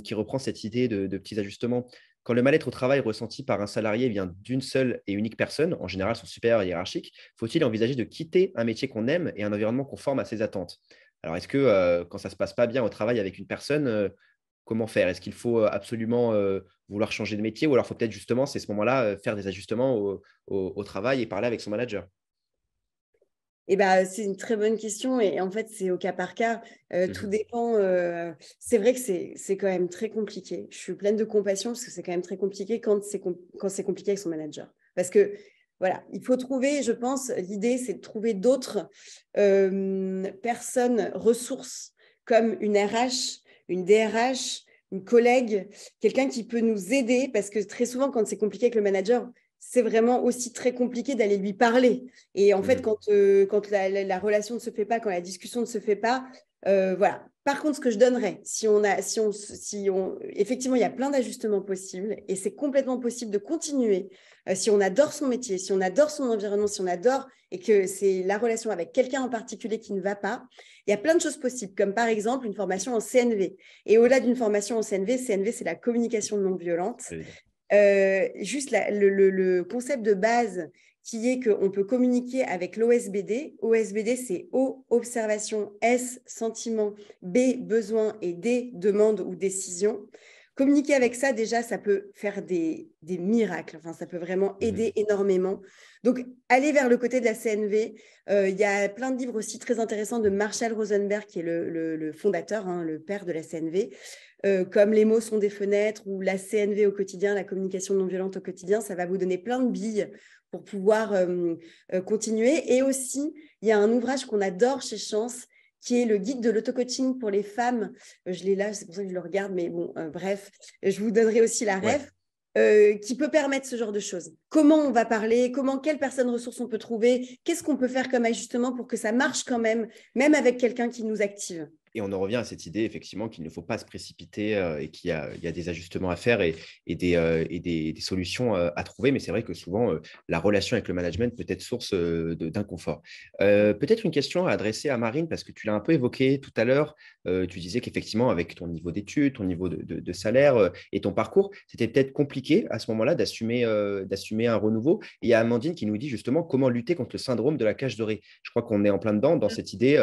qui reprend cette idée de petits ajustements. Quand le mal-être au travail ressenti par un salarié vient d'une seule et unique personne, en général son supérieur hiérarchique, faut-il envisager de quitter un métier qu'on aime et un environnement conforme à ses attentes? Alors, est-ce que quand ça ne se passe pas bien au travail avec une personne, comment faire? Est-ce qu'il faut absolument vouloir changer de métier ou alors il faut peut-être justement, c'est ce moment-là, faire des ajustements au travail et parler avec son manager?
C'est une très bonne question et en fait, c'est au cas par cas. Tout dépend. C'est vrai que c'est quand même très compliqué. Je suis pleine de compassion parce que c'est quand même très compliqué quand c'est compliqué avec son manager. Parce que, voilà, il faut trouver, je pense, l'idée, c'est de trouver d'autres personnes, ressources, comme une RH, une DRH, une collègue, quelqu'un qui peut nous aider parce que très souvent, quand c'est compliqué avec le manager, c'est vraiment aussi très compliqué d'aller lui parler. Et en fait, quand la relation ne se fait pas, quand la discussion ne se fait pas, voilà. Par contre, ce que je donnerais, effectivement, il y a plein d'ajustements possibles et c'est complètement possible de continuer. Si on adore son métier, si on adore son environnement, si on adore et que c'est la relation avec quelqu'un en particulier qui ne va pas, il y a plein de choses possibles, comme par exemple une formation en CNV. Et au-delà d'une formation en CNV, c'est la communication non violente. Juste le concept de base qui est qu'on peut communiquer avec l'OSBD. OSBD, c'est O, observation, S, sentiment, B, besoin et D, demande ou décision. Communiquer avec ça, déjà, ça peut faire des miracles. Enfin, ça peut vraiment aider énormément. Donc, aller vers le côté de la CNV. Il y a plein de livres aussi très intéressants de Marshall Rosenberg, qui est le fondateur, le père de la CNV, comme Les mots sont des fenêtres ou la CNV au quotidien, la communication non violente au quotidien. Ça va vous donner plein de billes pour pouvoir continuer. Et aussi, il y a un ouvrage qu'on adore chez Chance, qui est le guide de l'auto-coaching pour les femmes. Je l'ai là, c'est pour ça que je le regarde, mais bon, bref, je vous donnerai aussi la ref, qui peut permettre ce genre de choses. Comment on va parler, quelles personnes ressources on peut trouver, qu'est-ce qu'on peut faire comme ajustement pour que ça marche quand même avec quelqu'un qui nous active.
Et on en revient à cette idée, effectivement, qu'il ne faut pas se précipiter et il y a des ajustements à faire et des solutions à trouver. Mais c'est vrai que souvent, la relation avec le management peut être source d'inconfort. Peut-être une question à adresser à Marine, parce que tu l'as un peu évoqué tout à l'heure. Tu disais qu'effectivement, avec ton niveau d'études, ton niveau de salaire et ton parcours, c'était peut-être compliqué à ce moment-là d'assumer un renouveau. Et il y a Amandine qui nous dit justement comment lutter contre le syndrome de la cage dorée. Je crois qu'on est en plein dedans dans cette idée.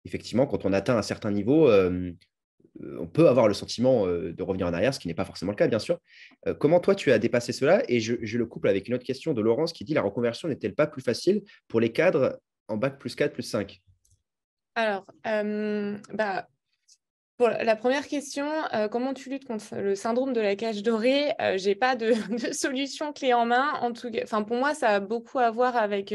Effectivement, quand on atteint un certain niveau, on peut avoir le sentiment de revenir en arrière, ce qui n'est pas forcément le cas, bien sûr. Comment toi, tu as dépassé cela? Et je le couple avec une autre question de Laurence qui dit, la reconversion n'est-elle pas plus facile pour les cadres en bac plus 4, plus 5?
Alors, pour la première question, comment tu luttes contre le syndrome de la cage dorée? Je n'ai pas de, de solution clé en main. En tout cas, enfin, pour moi, ça a beaucoup à voir avec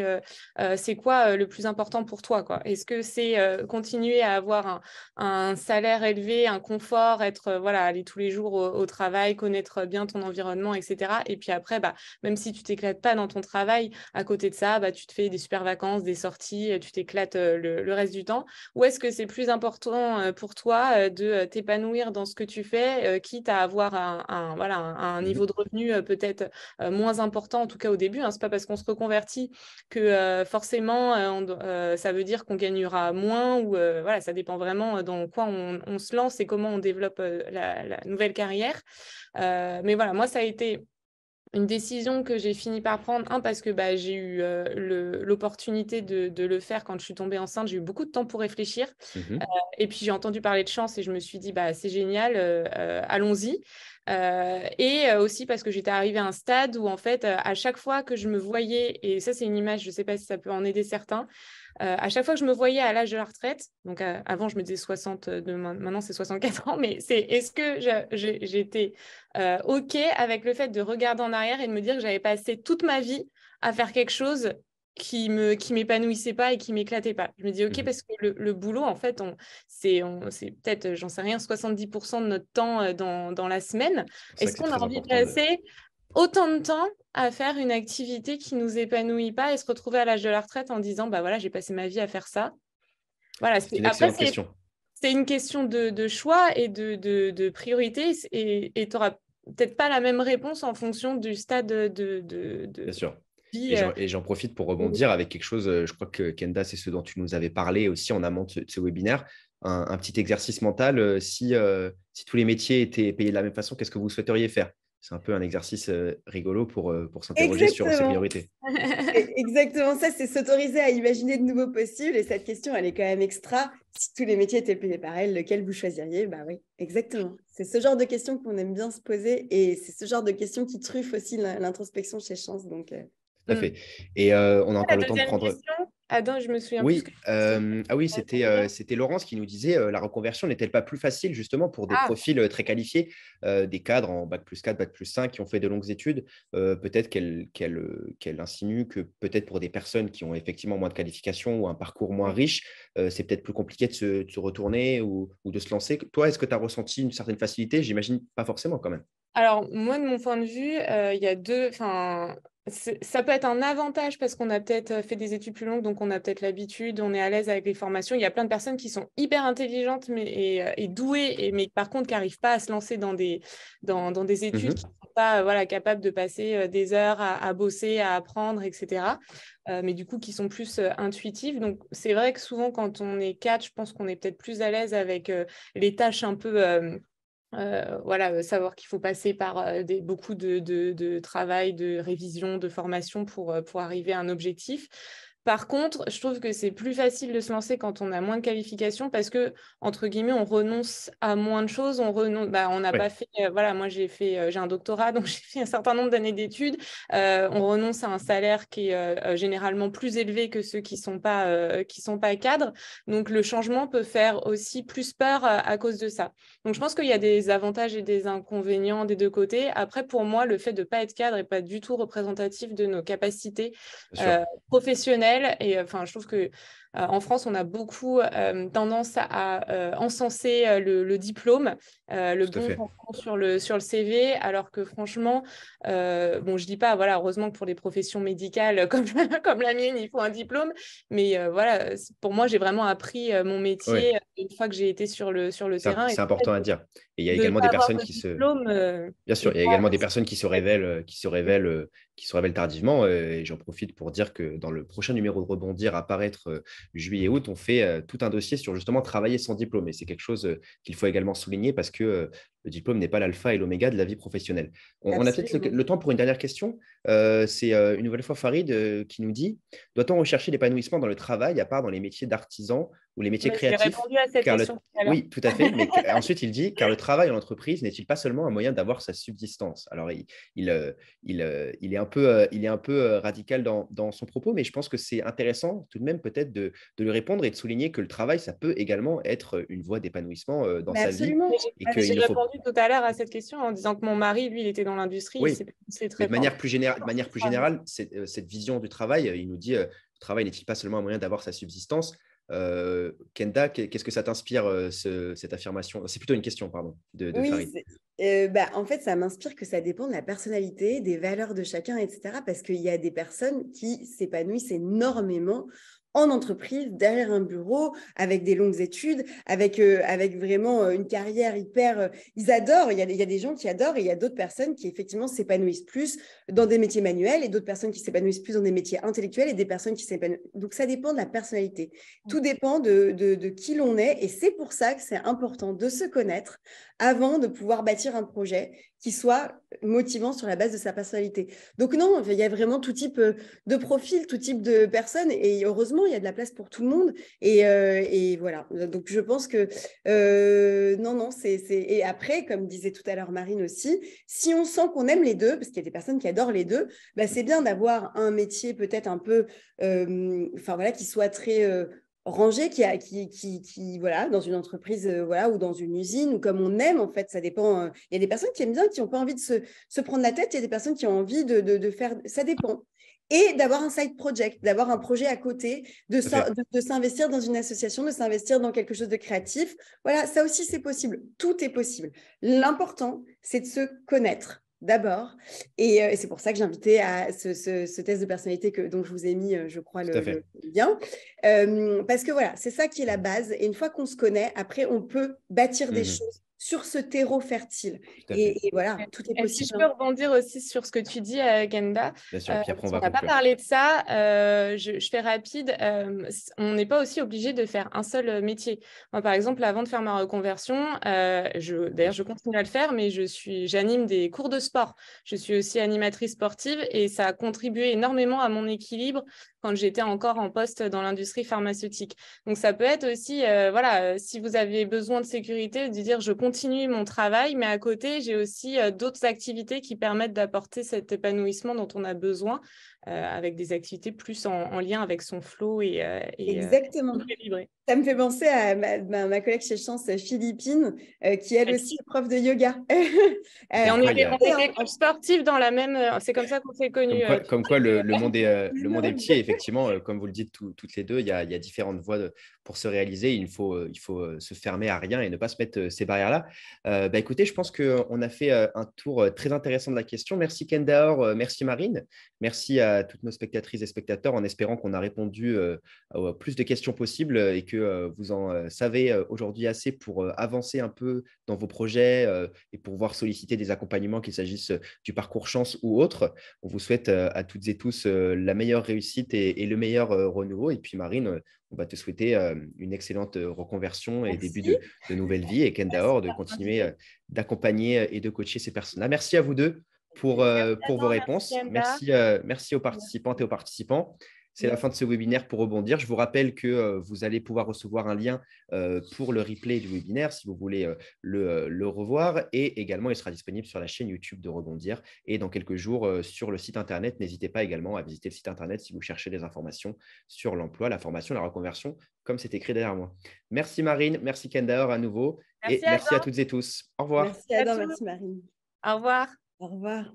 c'est quoi le plus important pour toi, quoi. Est-ce que c'est continuer à avoir un salaire élevé, un confort, être voilà, aller tous les jours au travail, connaître bien ton environnement, etc. Et puis après, même si tu t'éclates pas dans ton travail, à côté de ça, tu te fais des super vacances, des sorties, tu t'éclates le reste du temps. Ou est-ce que c'est plus important pour toi de t'épanouir dans ce que tu fais, quitte à avoir voilà, un niveau de revenu peut-être moins important, en tout cas au début. Hein. Ce n'est pas parce qu'on se reconvertit que forcément ça veut dire qu'on gagnera moins ou voilà, ça dépend vraiment dans quoi on se lance et comment on développe la nouvelle carrière. Mais voilà, moi, ça a été une décision que j'ai fini par prendre, parce que j'ai eu l'opportunité de le faire quand je suis tombée enceinte. J'ai eu beaucoup de temps pour réfléchir.
Mhm.
Et puis, j'ai entendu parler de chance et je me suis dit, c'est génial, allons-y. Et aussi parce que j'étais arrivée à un stade où, en fait, à chaque fois que je me voyais, et ça, c'est une image, je ne sais pas si ça peut en aider certains, à chaque fois que je me voyais à l'âge de la retraite, donc avant je me disais 60, maintenant c'est 64 ans, mais est-ce que j'étais OK avec le fait de regarder en arrière et de me dire que j'avais passé toute ma vie à faire quelque chose qui m'épanouissait pas et qui m'éclatait pas. Je me dis OK,
Mhm.
parce que le boulot, en fait, c'est peut-être, j'en sais rien, 70% de notre temps dans la semaine.
C'est pour ça
Est-ce
que c'est
qu'on a
très
envie de
important de...
passer autant de temps à faire une activité qui nous épanouit pas et se retrouver à l'âge de la retraite en disant voilà, j'ai passé ma vie à faire ça. Voilà,
C'est une
après,
excellente question.
c'est une question de choix et de priorité et tu n'auras peut-être pas la même réponse en fonction du stade
Bien
de
sûr.
vie.
Et j'en profite pour rebondir avec quelque chose, je crois que Kenda, c'est ce dont tu nous avais parlé aussi en amont de ce webinaire, un petit exercice mental. Si tous les métiers étaient payés de la même façon, qu'est-ce que vous souhaiteriez faire? C'est un peu un exercice rigolo pour s'interroger sur ses
Exactement.
priorités.
C'est exactement ça, c'est s'autoriser à imaginer de nouveaux possibles. Et cette question, elle est quand même extra. Si tous les métiers étaient payés par elle, lequel vous choisiriez? Bah oui, exactement. C'est ce genre de questions qu'on aime bien se poser et c'est ce genre de questions qui truffent aussi l'introspection chez Chance. Donc,
Tout à
Mm.
fait. Et on a
La
encore le temps de
deuxième
prendre.
question, Adam, je me souviens plus ce que
Oui,
tu
ah oui,
disais.
c'était Laurence qui nous disait la reconversion n'est-elle pas plus facile justement pour des
Ah,
profils très qualifiés, des cadres en bac plus 4, bac plus 5 qui ont fait de longues études. Peut-être qu'elle insinue que peut-être pour des personnes qui ont effectivement moins de qualifications ou un parcours moins riche, c'est peut-être plus compliqué de se retourner ou de se lancer. Toi, est-ce que tu as ressenti une certaine facilité? J'imagine pas forcément quand même.
alors, moi, de mon point de vue, il y a deux. Enfin, ça peut être un avantage parce qu'on a peut-être fait des études plus longues, donc on a peut-être l'habitude, on est à l'aise avec les formations. Il y a plein de personnes qui sont hyper intelligentes et douées, mais par contre qui n'arrivent pas à se lancer dans des études, qui
Mhm.
ne sont pas voilà, capables de passer des heures à bosser, à apprendre, etc. Mais du coup, qui sont plus intuitives. Donc, c'est vrai que souvent, quand on est cadre, je pense qu'on est peut-être plus à l'aise avec les tâches un peu. Voilà, savoir qu'il faut passer par beaucoup de travail, de révision, de formation pour arriver à un objectif. Par contre, je trouve que c'est plus facile de se lancer quand on a moins de qualifications parce que, entre guillemets, on renonce à moins de choses. On n'a pas
Ouais.
fait, voilà, moi j'ai un doctorat, donc j'ai fait un certain nombre d'années d'études. On renonce à un salaire qui est généralement plus élevé que ceux qui sont pas cadres. Donc le changement peut faire aussi plus peur à cause de ça. Donc, je pense qu'il y a des avantages et des inconvénients des deux côtés. Après, pour moi, le fait de ne pas être cadre n'est pas du tout représentatif de nos capacités
Bien sûr.
professionnelles. Et enfin, je trouve que En France, on a beaucoup tendance à encenser le diplôme, le
Tout à
bon
fait.
tampon sur le CV, alors que franchement, bon, je dis pas, voilà, heureusement que pour des professions médicales comme la mienne, il faut un diplôme, mais voilà, pour moi, j'ai vraiment appris mon
Ouais.
métier une fois que j'ai été sur le terrain. Et
C'est important à dire. Et il y a
de ne
également
pas
des
avoir
personnes
de
qui se…
diplôme
Bien sûr,
est
il y a
pas
également des personnes qui se révèlent tardivement. Et j'en profite pour dire que dans le prochain numéro de Rebondir à paraître juillet-août, on fait tout un dossier sur justement travailler sans diplôme. Et c'est quelque chose qu'il faut également souligner parce que le diplôme n'est pas l'alpha et l'oméga de la vie professionnelle. On a peut-être
Absolument.
le temps pour une dernière question. C'est une nouvelle fois Farid qui nous dit, doit-on rechercher l'épanouissement dans le travail à part dans les métiers d'artisan ou les métiers
Mais j'ai
créatifs?
répondu à cette
Car
question tout à l'heure.
Oui, tout à fait. Mais ensuite, il dit, car le travail en entreprise n'est-il pas seulement un moyen d'avoir sa subsistance? Alors, il est un peu radical dans son propos, mais je pense que c'est intéressant tout de même peut-être de lui répondre et de souligner que le travail, ça peut également être une voie d'épanouissement dans
Mais
sa vie
absolument.
et qu'il
J'ai
ne faut…
répondu tout à l'heure à cette question en disant que mon mari, lui, il était dans l'industrie,
Oui,
c'est
mais
très fort.
de manière plus générale, cette vision du travail, il nous dit, le travail n'est-il pas seulement un moyen d'avoir sa subsistance? Kenda, qu'est-ce que ça t'inspire, cette affirmation? C'est plutôt une question, pardon, de
Oui,
Farid.
en fait, ça m'inspire que ça dépend de la personnalité, des valeurs de chacun, etc. Parce qu'il y a des personnes qui s'épanouissent énormément en entreprise, derrière un bureau, avec des longues études, avec vraiment une carrière hyper… ils adorent, il y a des gens qui adorent et il y a d'autres personnes qui effectivement s'épanouissent plus dans des métiers manuels et d'autres personnes qui s'épanouissent plus dans des métiers intellectuels et des personnes qui s'épanouissent… Donc, ça dépend de la personnalité. Tout dépend de qui l'on est et c'est pour ça que c'est important de se connaître avant de pouvoir bâtir un projet qui soit motivant sur la base de sa personnalité. Donc non, il y a vraiment tout type de profil, tout type de personnes et heureusement, il y a de la place pour tout le monde et voilà. Donc je pense que non, et après, comme disait tout à l'heure Marine aussi, si on sent qu'on aime les deux, parce qu'il y a des personnes qui adorent les deux, bah, c'est bien d'avoir un métier peut-être un peu, voilà, qui soit très… rangé voilà, dans une entreprise voilà, ou dans une usine ou comme on aime en fait, ça dépend. Il y a des personnes qui aiment bien, qui n'ont pas envie de se prendre la tête, il y a des personnes qui ont envie de faire, ça dépend. Et d'avoir un side project, d'avoir un projet à côté,
Tout à fait.
de s'investir dans une association, de s'investir dans quelque chose de créatif. Voilà, ça aussi c'est possible, tout est possible. L'important, c'est de se connaître d'abord. Et c'est pour ça que j'ai invité à ce test de personnalité dont je vous ai mis, je crois,
Tout à
le
fait.
lien. Parce que voilà, c'est ça qui est la base. Et une fois qu'on se connaît, après, on peut bâtir des
Mhm.
choses sur ce terreau fertile.
Tout à fait.
Et voilà, tout est
Si
possible.
je peux rebondir aussi sur ce que tu dis, Genda,
Bien sûr. Puis après, on
parce
va
qu'on n'a pas
conclure.
parlé de ça, je fais rapide. On n'est pas aussi obligé de faire un seul métier. Moi, par exemple, avant de faire ma reconversion, d'ailleurs, je continue à le faire, mais j'anime des cours de sport. Je suis aussi animatrice sportive et ça a contribué énormément à mon équilibre quand j'étais encore en poste dans l'industrie pharmaceutique. Donc, ça peut être aussi, voilà, si vous avez besoin de sécurité, de dire je continue mon travail, mais à côté, j'ai aussi d'autres activités qui permettent d'apporter cet épanouissement dont on a besoin, avec des activités plus en lien avec son flow et
Exactement.
équilibré.
Ça me fait penser à ma collègue chez Chance, Philippine, qui elle aussi est prof de yoga.
Et
Comme quoi, il y
on
a…
était coach sportif dans la même. C'est comme ça qu'on s'est connus.
Comme quoi le monde est petit. Et effectivement, comme vous le dites toutes les deux, il y a différentes voies pour se réaliser. Il faut se fermer à rien et ne pas se mettre ces barrières-là. Écoutez, je pense qu'on a fait un tour très intéressant de la question. Merci Kendaor, merci Marine. Merci à toutes nos spectatrices et spectateurs en espérant qu'on a répondu à plus de questions possibles et que vous en savez aujourd'hui assez pour avancer un peu dans vos projets et pour pouvoir solliciter des accompagnements, qu'il s'agisse du parcours chance ou autre. On vous souhaite à toutes et tous la meilleure réussite et le meilleur renouveau. Et puis Marine, on va te souhaiter une excellente reconversion et début
Merci.
de nouvelle vie. Et
Merci
Kendaor, de
d'avoir
continuer
invité.
d'accompagner et de coacher ces personnes-là. Merci à vous deux
Merci à
pour vos
toi, merci
réponses.
Enda.
Merci aux participantes et aux participants. C'est la fin de ce webinaire pour rebondir. Je vous rappelle que vous allez pouvoir recevoir un lien pour le replay du webinaire si vous voulez le revoir. Et également, il sera disponible sur la chaîne YouTube de Rebondir et dans quelques jours sur le site Internet. N'hésitez pas également à visiter le site Internet si vous cherchez des informations sur l'emploi, la formation, la reconversion, comme c'est écrit derrière moi. Merci Marine, merci Kendaor à nouveau et
Merci
merci à
Adam.
toutes et tous. Au revoir.
Merci Adam, merci Marine.
Au revoir.
Au revoir.